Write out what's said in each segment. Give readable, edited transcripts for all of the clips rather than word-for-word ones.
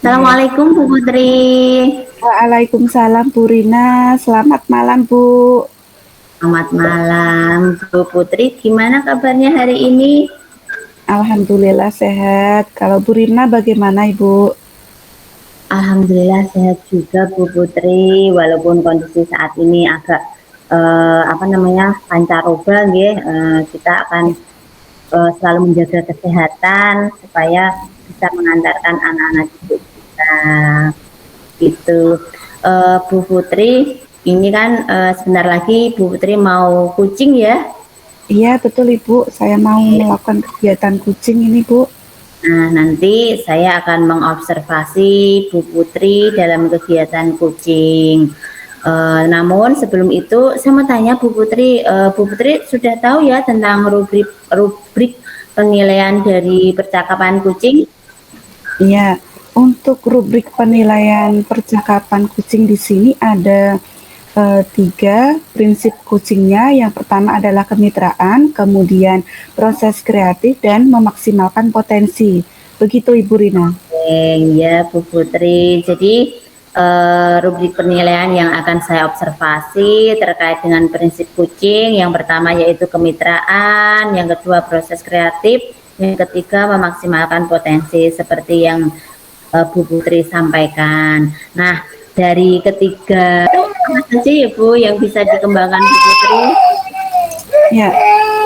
Iya. Assalamualaikum Bu Putri. Waalaikumsalam Bu Rina. Selamat malam Bu. Selamat malam Bu Putri. Gimana kabarnya hari ini? Alhamdulillah sehat. Kalau Bu Rina bagaimana Ibu? Alhamdulillah sehat juga Bu Putri. Walaupun kondisi saat ini agak apa namanya pancaroba, nggih. Kita akan selalu menjaga kesehatan supaya bisa mengantarkan anak-anak didik kita. Itu Bu Putri. Ini kan sebentar lagi Bu Putri mau kucing ya. Iya betul Ibu. Saya mau melakukan kegiatan kucing ini Bu. Nah, nanti saya akan mengobservasi Bu Putri dalam kegiatan kucing. Namun sebelum itu saya mau tanya Bu Putri, Bu Putri sudah tahu ya tentang rubrik penilaian dari percakapan kucing? Iya. Untuk rubrik penilaian percakapan kucing di sini ada tiga prinsip kucingnya. Yang pertama adalah kemitraan, kemudian proses kreatif dan memaksimalkan potensi. Begitu Ibu Rina. Ya Bu Putri. Jadi rubrik penilaian yang akan saya observasi terkait dengan prinsip kucing, yang pertama yaitu kemitraan, yang kedua proses kreatif, yang ketiga memaksimalkan potensi seperti yang Bu Putri sampaikan. Nah, dari ketiga itu apa saja ya Bu yang bisa dikembangkan Bu Putri? Ya,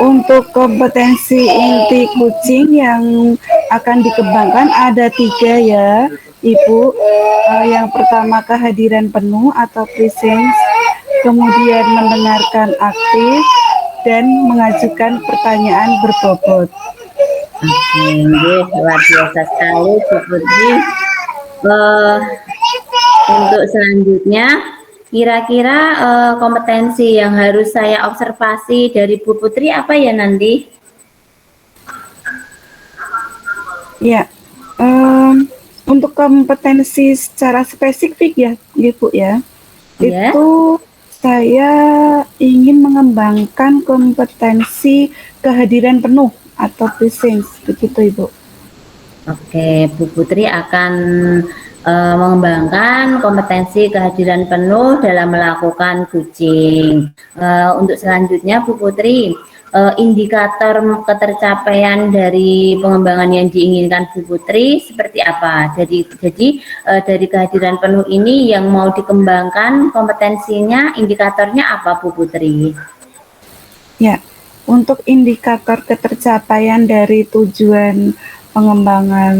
untuk kompetensi inti kucing yang akan dikembangkan ada tiga ya, Ibu. Yang pertama kehadiran penuh atau presence, kemudian mendengarkan aktif, dan mengajukan pertanyaan berbobot. Oke, luar biasa sekali Bu Putri. Eh, Untuk selanjutnya, kira-kira kompetensi yang harus saya observasi dari Bu Putri apa ya nanti? Ya, untuk kompetensi secara spesifik ya, Ibu ya. Ya, Itu saya ingin mengembangkan kompetensi kehadiran penuh atau presence, begitu Ibu. oke, Bu Putri akan mengembangkan kompetensi kehadiran penuh dalam melakukan kucing. Untuk selanjutnya, Bu Putri, indikator ketercapaian dari pengembangan yang diinginkan Bu Putri seperti apa? Jadi dari kehadiran penuh ini yang mau dikembangkan kompetensinya, indikatornya apa Bu Putri? Ya, untuk indikator ketercapaian dari tujuan pengembangan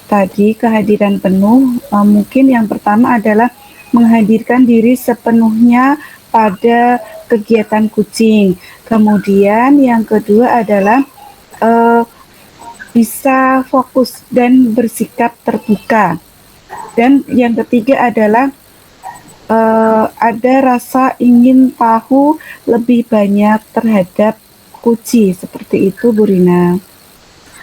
tadi kehadiran penuh, mungkin yang pertama adalah menghadirkan diri sepenuhnya pada kegiatan kucing. Kemudian yang kedua adalah eh, bisa fokus dan bersikap terbuka. Dan yang ketiga adalah ada rasa ingin tahu lebih banyak terhadap kuci, seperti itu Bu Rina.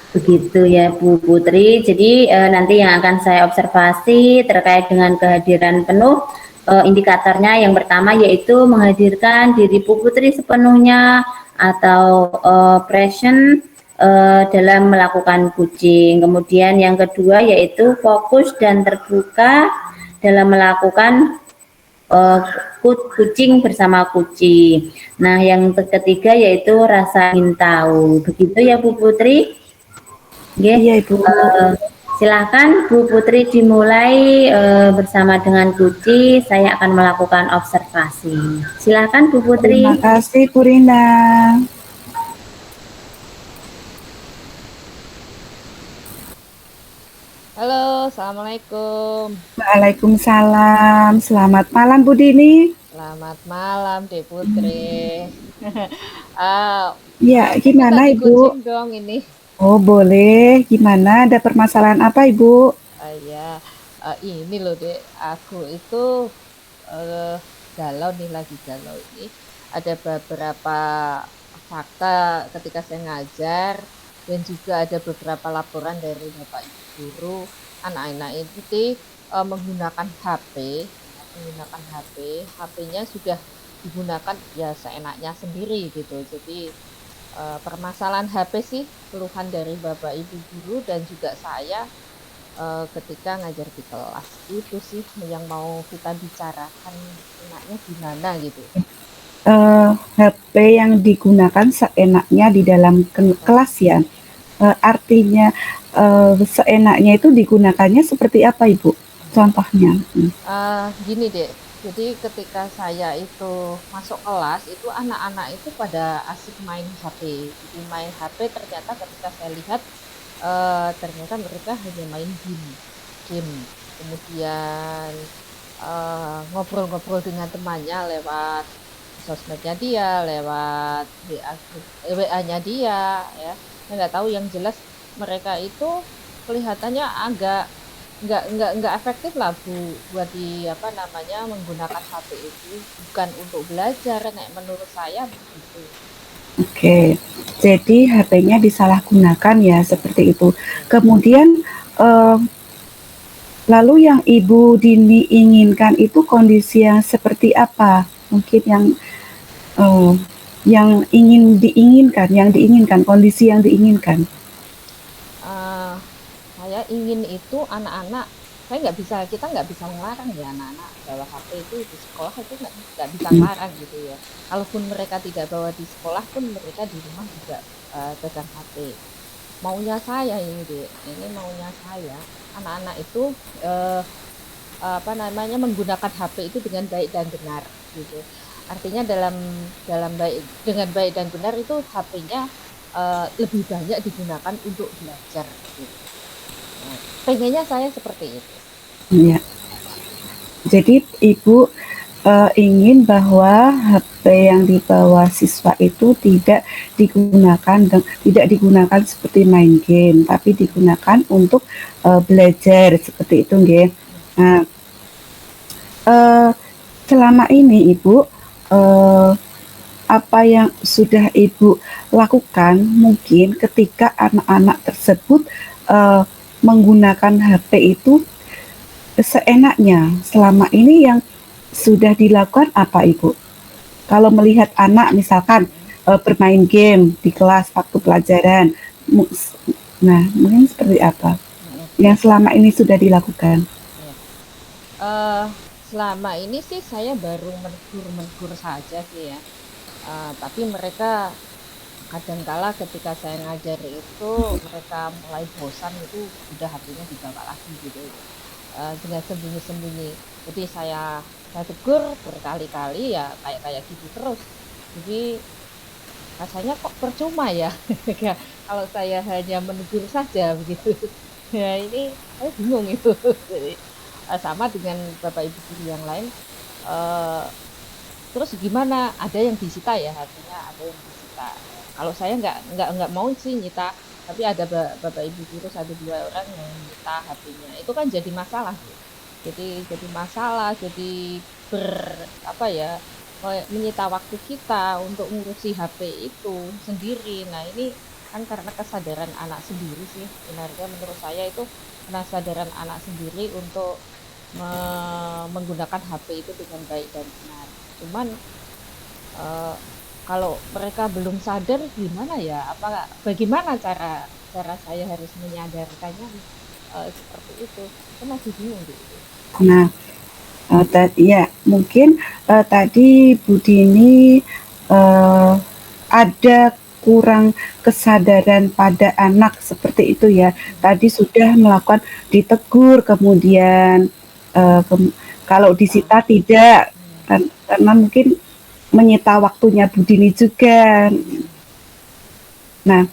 Begitu ya Bu Putri. Jadi nanti yang akan saya observasi terkait dengan kehadiran penuh, indikatornya yang pertama yaitu menghadirkan diri Bu Putri sepenuhnya atau present dalam melakukan kucing. Kemudian yang kedua yaitu fokus dan terbuka dalam melakukan uh, kucing bersama kucing. Nah, yang ketiga yaitu rasa ingin tahu. Begitu ya Bu Putri. Oke, Iya Ibu. silakan Bu Putri dimulai bersama dengan Guci. Saya akan melakukan observasi. Silakan Bu Terima Putri. kasih Bu Rina. Halo, Assalamualaikum. Waalaikumsalam. Selamat malam Bu Dini. Selamat malam, Dek Putri. Ah, Ya, aku minta gimana Ibu? di-coaching dong ini. Oh, boleh. Gimana? Ada permasalahan apa Ibu? Ya, ini loh, Dek. Aku itu eh, galau nih, lagi galau ini. Ada beberapa fakta ketika saya ngajar dan juga ada beberapa laporan dari Bapak Ibu guru. Anak-anak ini menggunakan HP, menggunakan HP, HP-nya sudah digunakan ya seenaknya sendiri gitu. Jadi permasalahan HP sih keluhan dari Bapak Ibu guru dan juga saya ketika ngajar di kelas. Itu sih yang mau kita bicarakan, enaknya gimana gitu. HP yang digunakan seenaknya di dalam kelas ya. Artinya seenaknya itu digunakannya seperti apa, Ibu? Contohnya. Gini deh, jadi ketika saya itu masuk kelas, itu anak-anak itu pada asik main HP. Jadi main HP ternyata ketika saya lihat, ternyata mereka hanya main game. Kemudian ngobrol-ngobrol dengan temannya lewat sosmednya dia, lewat WA-nya dia, ya. Saya nggak tahu, yang jelas mereka itu kelihatannya agak nggak efektif lah buat di apa namanya menggunakan HP itu, bukan untuk belajar, kayak menurut saya begitu. Oke, jadi HP-nya disalahgunakan ya seperti itu. Kemudian eh, lalu yang Ibu Dini inginkan itu kondisi yang seperti apa? Mungkin eh, yang diinginkan, kondisi yang diinginkan. Eh, saya ingin itu anak-anak, kita nggak bisa melarang ya anak-anak bawa HP itu di sekolah, itu nggak bisa melarang gitu ya. Kalaupun mereka tidak bawa di sekolah pun, mereka di rumah juga pegang HP. Maunya saya ini deh, ini maunya saya, anak-anak itu eh, apa namanya menggunakan HP itu dengan baik dan benar gitu. Artinya dalam dengan baik dan benar itu HP-nya lebih banyak digunakan untuk belajar gitu. Nah, pengennya saya seperti itu. Ya. Jadi Ibu ingin bahwa HP yang dibawa siswa itu tidak digunakan seperti main game, tapi digunakan untuk belajar seperti itu, nggih. Nah, eh, selama ini Ibu eh, apa yang sudah Ibu lakukan mungkin ketika anak-anak tersebut eh, menggunakan HP itu seenaknya, selama ini yang sudah dilakukan apa, Ibu? Kalau melihat anak misalkan bermain game di kelas waktu pelajaran, nah mungkin seperti apa yang selama ini sudah dilakukan? Ya. Eh, Selama ini sih saya baru menegur saja sih ya. Tapi mereka kadangkala ketika saya ngajar itu, mereka mulai bosan itu udah HP-nya dibawa lagi gitu. Dengan sembunyi-sembunyi. Jadi saya tegur berkali-kali ya, kayak gitu terus. Jadi rasanya kok percuma ya. Kalau saya hanya menegur saja begitu. Ya ini saya bingung itu. Jadi, sama dengan bapak ibu guru yang lain. eh, Terus gimana? Ada yang disita ya, artinya ada yang disita. Kalau saya nggak mau sih nyita, tapi ada bapak ibu guru satu dua orang yang nyita HP-nya. Itu kan jadi masalah. Jadi masalah, jadi ber apa ya, menyita waktu kita untuk ngurusi HP itu sendiri. Nah ini kan karena kesadaran anak sendiri sih, sebenarnya menurut saya itu kesadaran anak sendiri untuk menggunakan HP itu dengan baik dan benar. Cuman eh, kalau mereka belum sadar, gimana ya? Bagaimana cara cara saya harus menyadarkannya seperti itu? Itu masih bingung gitu. Nah, tadi ya mungkin tadi Bu Dini ada kurang kesadaran pada anak seperti itu ya. Tadi sudah melakukan ditegur, kemudian kalau disita tidak, karena mungkin menyita waktunya Bu Dini juga. Nah,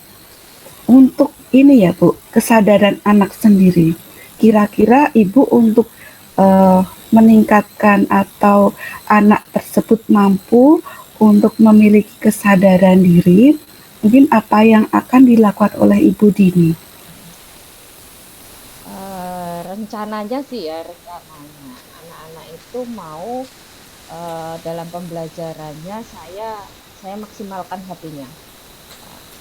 untuk ini ya Bu, kesadaran anak sendiri. Kira-kira Ibu untuk eh, meningkatkan atau anak tersebut mampu untuk memiliki kesadaran diri, mungkin apa yang akan dilakukan oleh Ibu Dini? Rencananya sih ya, rencananya anak-anak itu mau dalam pembelajarannya saya maksimalkan HP-nya.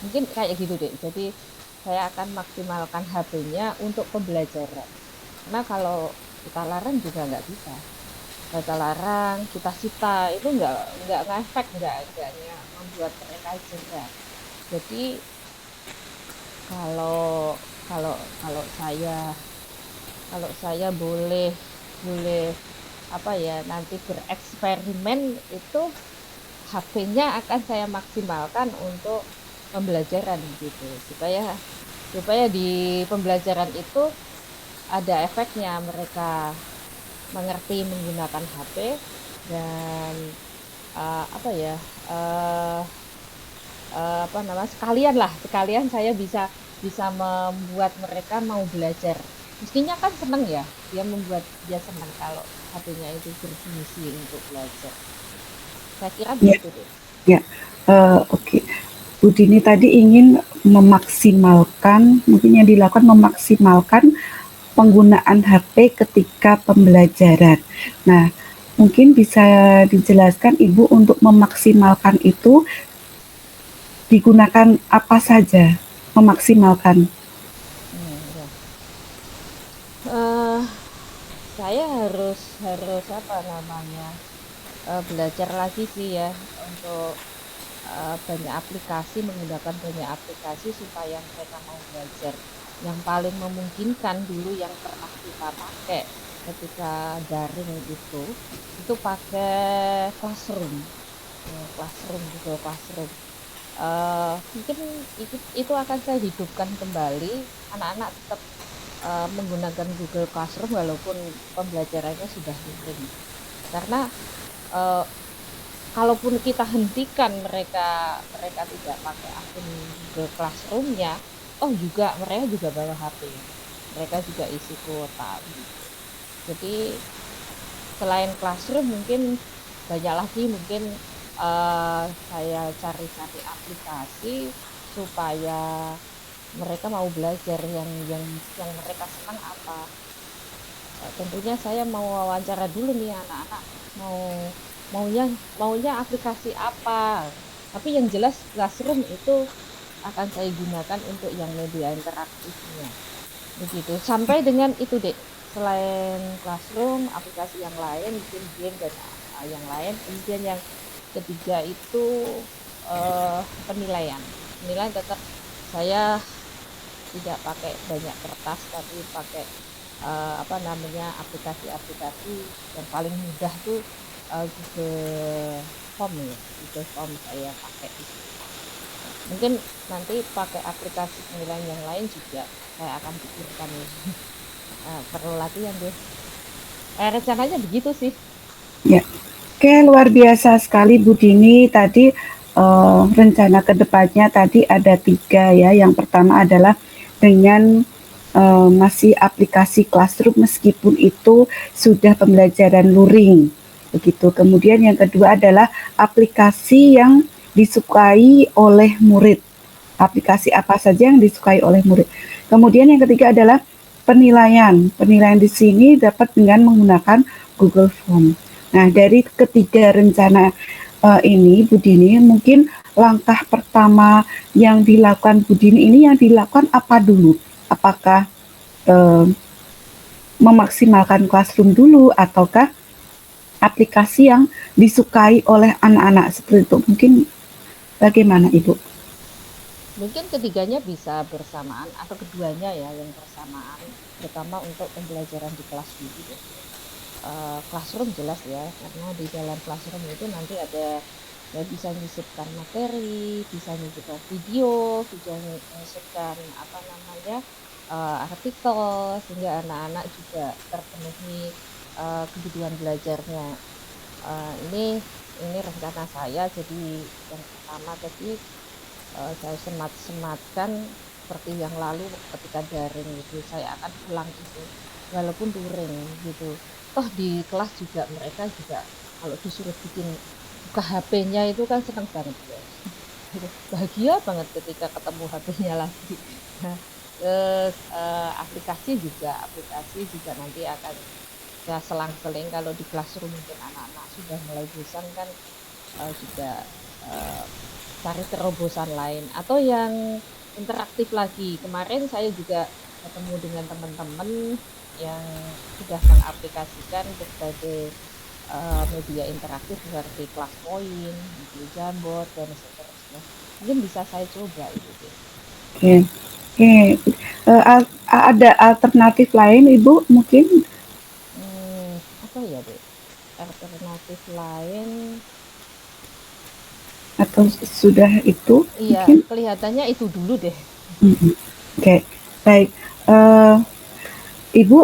Mungkin kayak gitu deh. Jadi saya akan maksimalkan HP-nya untuk pembelajaran. Karena kalau kita larang juga nggak bisa. Kita larang, kita sita, itu nggak ngefek, nggaknya membuat mereka jerah. Jadi kalau kalau kalau saya kalau saya boleh boleh apa ya nanti bereksperimen itu HP-nya akan saya maksimalkan untuk pembelajaran gitu supaya supaya di pembelajaran itu ada efeknya mereka mengerti menggunakan HP dan apa ya eh apa namanya sekalian saya bisa bisa membuat mereka mau belajar mestinya kan seneng ya dia membuat dia senang kalau HP-nya itu berfungsi untuk belajar saya kira Ya, begitu deh. ya. Oke. Bu Dini tadi ingin memaksimalkan, mungkin yang dilakukan memaksimalkan penggunaan HP ketika pembelajaran. Nah, mungkin bisa dijelaskan Ibu untuk memaksimalkan itu digunakan apa saja? Memaksimalkan. Ya. Eh, saya harus harus apa namanya belajar lagi sih ya untuk banyak aplikasi menggunakan banyak aplikasi supaya mereka mau belajar yang paling memungkinkan dulu yang pernah kita pakai ketika daring itu pakai Classroom. Classroom Google Classroom. Mungkin itu akan saya hidupkan kembali anak-anak tetap menggunakan Google Classroom walaupun pembelajarannya sudah daring karena eh, kalaupun kita hentikan mereka mereka tidak pakai akun Google Classroom-nya, oh juga mereka juga bawa HP, mereka juga isi kuota gitu. Jadi selain Classroom mungkin banyak lagi mungkin saya cari-cari aplikasi supaya mereka mau belajar yang mereka senang apa. Tentunya saya mau wawancara dulu nih anak-anak mau maunya maunya aplikasi apa. Tapi yang jelas Classroom itu akan saya gunakan untuk yang media interaktifnya. Begitu. Sampai dengan itu, Dek. Selain Classroom, aplikasi yang lain, mungkin game dan yang lain. Kemudian yang ketiga itu penilaian. Penilaian tetap saya tidak pakai banyak kertas tapi pakai apa namanya aplikasi-aplikasi yang paling mudah tuh Google Form ya Google Form saya pakai itu. Mungkin nanti pakai aplikasi penilaian yang lain juga saya akan pikirkan ya. Perlu latihan deh rencananya begitu sih. Ya. Oke, luar biasa sekali Bu Dini. Tadi rencana kedepannya tadi ada 3 ya. Yang pertama adalah dengan masih aplikasi Classroom meskipun itu sudah pembelajaran luring. Begitu. Kemudian yang kedua adalah aplikasi yang disukai oleh murid. Aplikasi apa saja yang disukai oleh murid. Kemudian yang ketiga adalah penilaian. Penilaian di sini dapat dengan menggunakan Google Form. Nah, dari ketiga rencana ini, Bu Dini, mungkin langkah pertama yang dilakukan Bu Dini ini yang dilakukan apa dulu? Apakah eh, memaksimalkan Classroom dulu, ataukah aplikasi yang disukai oleh anak-anak seperti itu? Mungkin bagaimana, Ibu? Mungkin ketiganya bisa bersamaan atau keduanya ya yang bersamaan terutama untuk pembelajaran di kelas dulu ya. Classroom jelas ya karena di dalam Classroom itu nanti ada ya bisa menyisipkan materi, bisa menyisipkan video, bisa menyisipkan apa namanya artikel sehingga anak-anak juga terpenuhi kebutuhan belajarnya. Ini rencana saya jadi yang pertama tadi saya sematkan seperti yang lalu ketika daring itu saya akan ulang itu walaupun daring gitu toh di kelas juga mereka juga kalau disuruh bikin buka HP-nya itu kan senang banget ya bahagia banget ketika ketemu HP-nya lagi. Nah, terus aplikasi juga nanti akan ya selang-seling kalau di Classroom mungkin anak-anak sudah mulai bosan kan juga eh, cari terobosan lain atau yang interaktif lagi. Kemarin saya juga ketemu dengan teman-teman yang sudah mengaplikasikan berbagai media interaktif seperti Classpoint, Jamboard dan seterusnya. Mungkin bisa saya coba itu deh. Oke. Oke, ada alternatif lain Ibu mungkin Apa ya, Dek? Alternatif lain, atau sudah itu iya, mungkin? kelihatannya itu dulu deh. Mhm. Oke, baik. Eh, Ibu,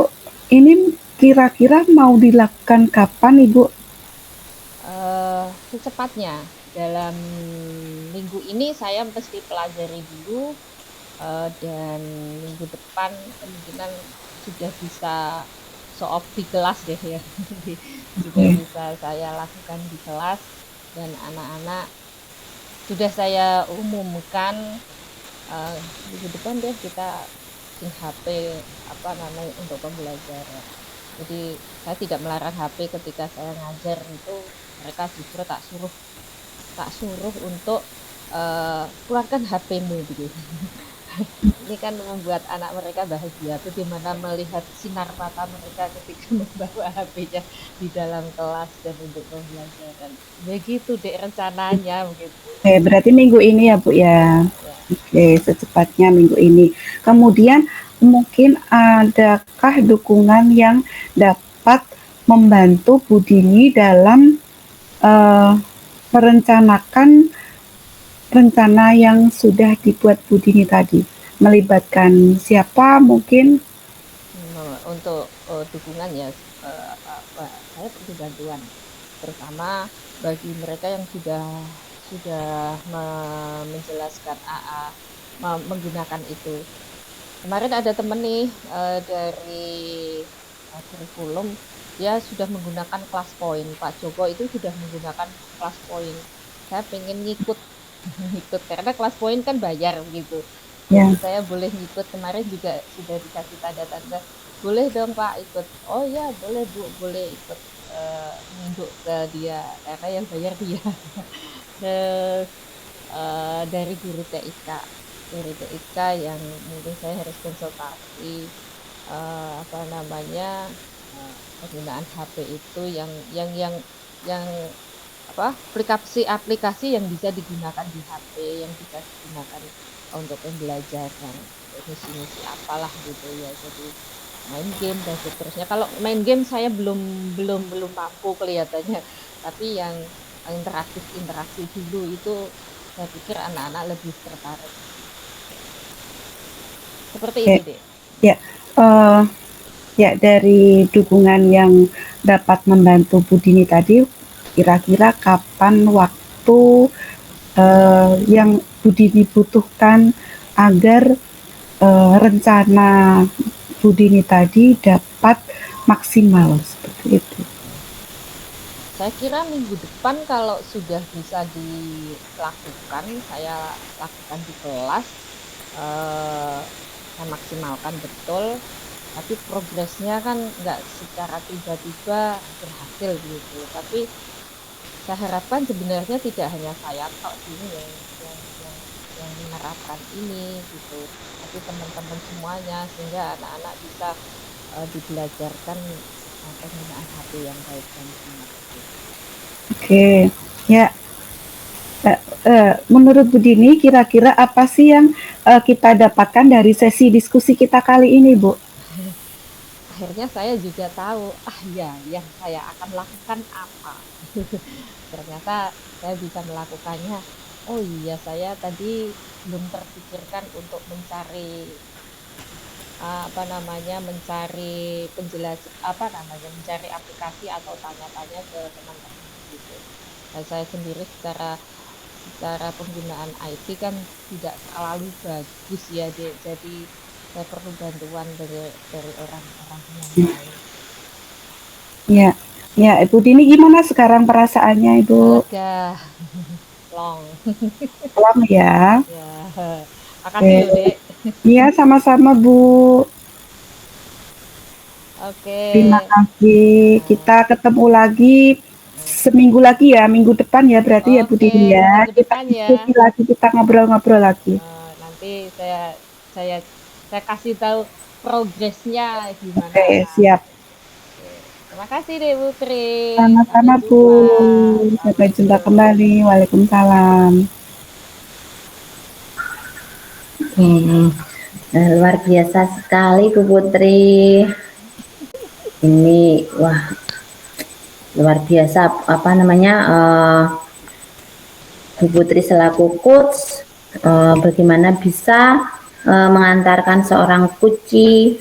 ini kira-kira mau dilakukan kapan Ibu? Secepatnya dalam minggu ini saya mesti pelajari dulu, dan minggu depan kemungkinan sudah bisa show off di kelas deh ya. Sudah Oke, bisa saya lakukan di kelas, dan anak-anak sudah saya umumkan, eh, minggu depan deh kita bikin HP apa namanya untuk pembelajaran. Jadi saya tidak melarang HP ketika saya ngajar itu, mereka justru tak suruh untuk keluarkan HP-mu gitu. Ini kan membuat anak mereka bahagia, bagaimana melihat sinar mata mereka ketika membawa HP-nya di dalam kelas dan untuk pembelajaran. Begitu deh rencananya begitu. oke, berarti minggu ini ya Bu ya. Ya. Oke, secepatnya minggu ini. Kemudian mungkin adakah dukungan yang dapat membantu Bu Dini dalam eh, merencanakan rencana yang sudah dibuat Bu Dini tadi? Melibatkan siapa mungkin? Untuk dukungan ya, saya perlu bantuan, terutama bagi mereka yang sudah menjelaskan AA menggunakan itu. Kemarin ada temen nih, dari kurikulum, dia sudah menggunakan kelas poin. Pak Joko itu sudah menggunakan kelas poin. Saya pengen ngikut, ngikut karena kelas poin kan bayar gitu. Jadi Ya, saya boleh ngikut, kemarin juga sudah dikasih tanda-tanda, boleh dong Pak ikut. Oh ya boleh Bu, boleh ikut, nginduk ke dia karena yang bayar dia. Terus dari guru TIK, yang mungkin saya harus konsultasi, apa namanya, penggunaan HP itu yang apa, aplikasi yang bisa digunakan di HP, yang bisa digunakan untuk pembelajaran, untuk misi-misi apalah gitu ya. Jadi main game dan seterusnya. Kalau main game saya belum belum belum mampu kelihatannya, tapi yang interaktif dulu itu saya pikir anak-anak lebih tertarik. Seperti itu, oke. Dek. Ya, eh, ya dari dukungan yang dapat membantu Bu Dini tadi, kira-kira kapan waktu yang Bu Dini butuhkan agar rencana Bu Dini tadi dapat maksimal seperti itu. Saya kira minggu depan kalau sudah bisa dilakukan, saya lakukan di kelas, eh, saya maksimalkan betul, tapi progresnya kan nggak secara tiba-tiba berhasil gitu. Tapi saya harapkan sebenarnya tidak hanya saya tok sini yang, yang, yang menerapkan ini gitu, tapi teman-teman semuanya, sehingga anak-anak bisa dibelajarkan penggunaan HP yang baik dan benar gitu. Oke, ya. Menurut Bu Dini, kira-kira apa sih yang kita dapatkan dari sesi diskusi kita kali ini, Bu? Akhirnya saya juga tahu, ah ya, yang saya akan lakukan apa. Ternyata saya bisa melakukannya. Oh iya, saya tadi belum terpikirkan untuk mencari, apa namanya, mencari penjelasan, apa namanya, mencari aplikasi atau tanya-tanya ke teman-teman gitu. Dan saya sendiri secara penggunaan IT kan tidak terlalu bagus ya, Dek. Jadi saya perlu bantuan dari orang-orang yang lain. Ya, ya, Ibu Dini gimana sekarang perasaannya, Ibu? Lega, long. Pulang ya. Ya, makasih Oke. loh, Dek. Iya, sama-sama, Bu. Oke. Terima kasih. Nah, Kita ketemu lagi seminggu lagi ya, minggu depan ya berarti ya Bu oke, Dini ya. minggu Kita depan ya. diskusi lagi, kita ngobrol-ngobrol lagi. Nanti saya saya kasih tahu progresnya gimana. Oke, siap. Oke. Terima kasih deh Bu Tri. Sampai Sama-sama, Bu. jumpa. Sampai jumpa Assalamualaikum. kembali. Waalaikumsalam. Hmm. Luar biasa sekali Bu Putri. Ini wah luar biasa apa namanya Bu Putri selaku coach bagaimana bisa mengantarkan seorang kuci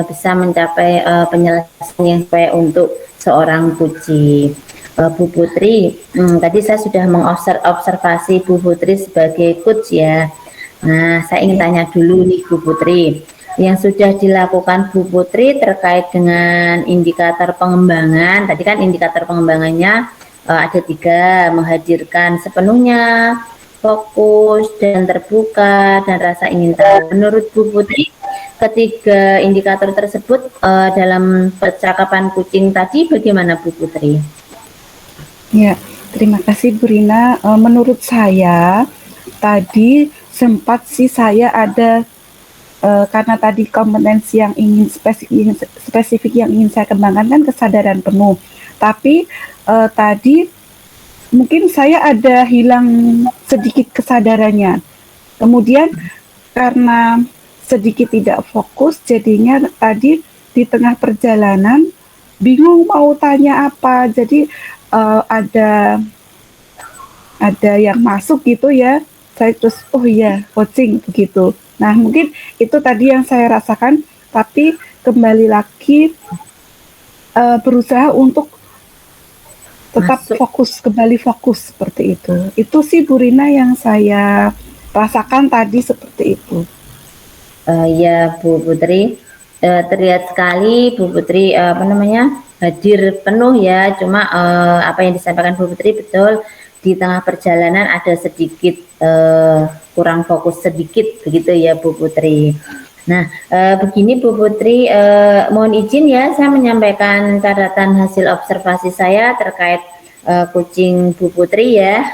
bisa mencapai penyelesaian yang sesuai untuk seorang kuci. Bu Putri, tadi saya sudah mengobservasi Bu Putri sebagai coach ya. Nah, saya ingin tanya dulu nih Bu Putri, yang sudah dilakukan Bu Putri terkait dengan indikator pengembangan. Tadi kan indikator pengembangannya ada 3, menghadirkan sepenuhnya, fokus, dan terbuka, dan rasa ingin tahu. Menurut Bu Putri, ketiga indikator tersebut dalam percakapan kucing tadi bagaimana Bu Putri? Ya, terima kasih Bu Rina. Menurut saya tadi sempat sih saya ada karena tadi kompetensi yang spesifik yang ingin saya kembangkan kan kesadaran penuh. Tapi tadi mungkin saya ada hilang sedikit kesadarannya. Kemudian karena sedikit tidak fokus, jadinya tadi di tengah perjalanan bingung mau tanya apa. Jadi ada yang masuk gitu ya. Saya terus oh iya coaching begitu. Nah mungkin itu tadi yang saya rasakan. Tapi kembali lagi berusaha untuk tetap kembali fokus seperti itu. Itu sih Bu Rina yang saya rasakan tadi seperti itu. Ya Bu Putri, terlihat sekali Bu Putri apa namanya hadir penuh ya. Cuma apa yang disampaikan Bu Putri betul, di tengah perjalanan ada sedikit kurang fokus sedikit begitu ya Bu Putri. Nah, begini Bu Putri, mohon izin ya saya menyampaikan catatan hasil observasi saya terkait kucing Bu Putri ya.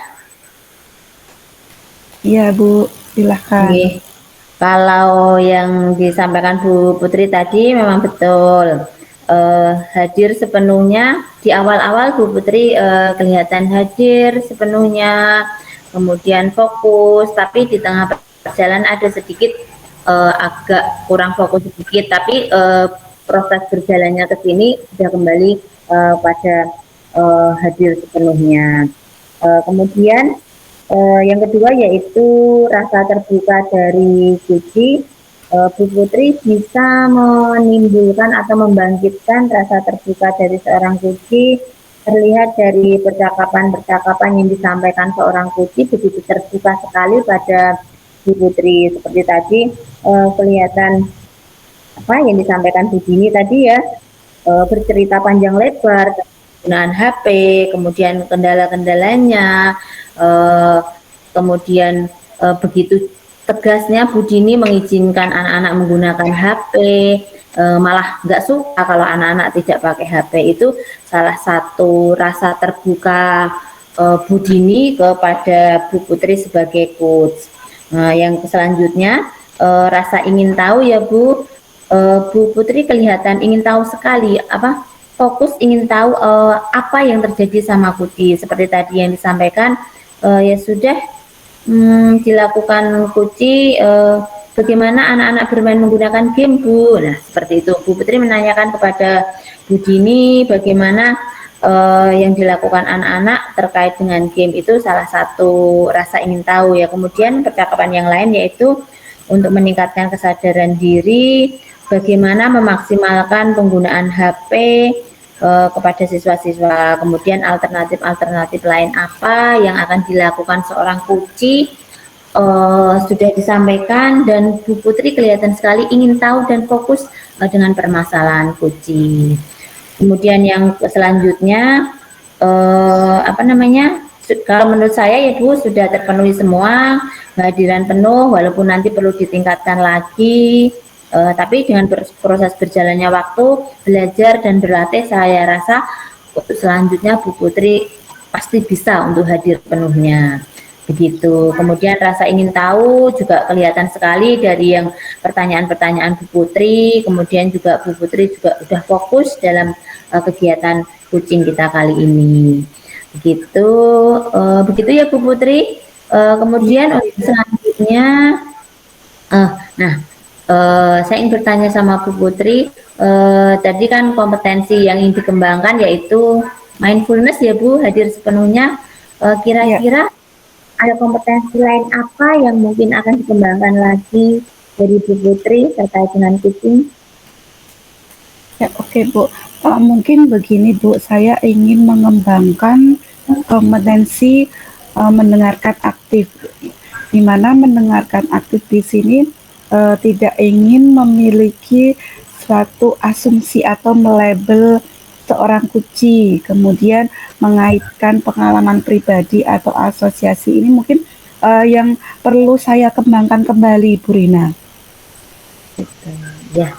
Iya Bu, silahkan. Oke. Kalau yang disampaikan Bu Putri tadi memang betul, hadir sepenuhnya di awal-awal Bu Putri kelihatan hadir sepenuhnya, kemudian fokus, tapi di tengah perjalanan ada sedikit agak kurang fokus sedikit, tapi proses berjalannya ke sini sudah kembali pada hadir sepenuhnya. Kemudian yang kedua yaitu rasa terbuka dari kuci. Bu Putri bisa menimbulkan atau membangkitkan rasa terbuka dari seorang kuci terlihat dari percakapan-percakapan yang disampaikan seorang kuci begitu terbuka sekali pada Bu Putri. Seperti tadi kelihatan apa yang disampaikan Bu Dini tadi ya, bercerita panjang lebar penggunaan HP, kemudian kendala-kendalanya, kemudian begitu tegasnya Bu Dini mengizinkan anak-anak menggunakan HP, malah nggak suka kalau anak-anak tidak pakai HP. Itu salah satu rasa terbuka Bu Dini kepada Bu Putri sebagai coach. Nah, yang selanjutnya rasa ingin tahu ya Bu. Bu Putri kelihatan ingin tahu sekali, fokus ingin tahu apa yang terjadi sama Kuci. Seperti tadi yang disampaikan, ya sudah dilakukan Kuci, bagaimana anak-anak bermain menggunakan game Bu. Nah seperti itu Bu Putri menanyakan kepada Bu Dini bagaimana yang dilakukan anak-anak terkait dengan game. Itu salah satu rasa ingin tahu ya. Kemudian percakapan yang lain yaitu untuk meningkatkan kesadaran diri, bagaimana memaksimalkan penggunaan HP kepada siswa-siswa. Kemudian alternatif-alternatif lain apa yang akan dilakukan seorang Kuci sudah disampaikan, dan Bu Putri kelihatan sekali ingin tahu dan fokus dengan permasalahan Kuci. Kemudian yang selanjutnya kalau menurut saya ya Bu sudah terpenuhi semua, kehadiran penuh, walaupun nanti perlu ditingkatkan lagi, tapi dengan proses berjalannya waktu, belajar dan berlatih, saya rasa selanjutnya Bu Putri pasti bisa untuk hadir penuhnya. Begitu. Kemudian rasa ingin tahu juga kelihatan sekali dari yang pertanyaan-pertanyaan Bu Putri. Kemudian juga Bu Putri juga sudah fokus dalam kegiatan kucing kita kali ini. Begitu, begitu ya Bu Putri. Kemudian untuk selanjutnya, nah Saya ingin bertanya sama Bu Putri, tadi kan kompetensi yang ingin dikembangkan yaitu mindfulness ya Bu, hadir sepenuhnya. Ya, Kira-kira ada kompetensi lain apa yang mungkin akan dikembangkan lagi dari Bu Putri terkait dengan kucing? ya, oke Bu. Mungkin begini Bu, saya ingin mengembangkan kompetensi mendengarkan aktif, di mana mendengarkan aktif di sini tidak ingin memiliki suatu asumsi atau melabel seorang kucing, kemudian mengaitkan pengalaman pribadi atau asosiasi ini mungkin yang perlu saya kembangkan kembali, Bu Rina. Ya,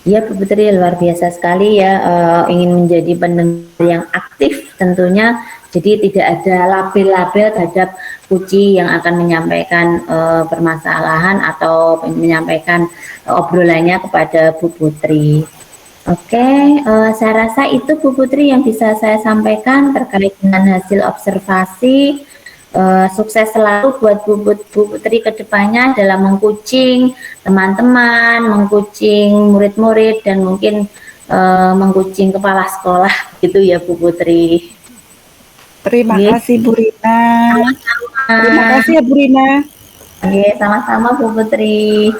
ya Bu Putri luar biasa sekali ya, ingin menjadi pendengar yang aktif tentunya. Jadi tidak ada label-label terhadap kucing yang akan menyampaikan permasalahan atau menyampaikan obrolannya kepada Bu Putri. Oke, saya rasa itu Bu Putri yang bisa saya sampaikan terkait dengan hasil observasi. Sukses selalu buat Bu Putri ke depannya dalam mengkucing teman-teman, mengkucing murid-murid, dan mungkin mengkucing kepala sekolah gitu ya Bu Putri. Terima Oke, kasih Bu Rina. Terima sama-sama. kasih ya Bu Rina. Oke, sama-sama Bu Putri.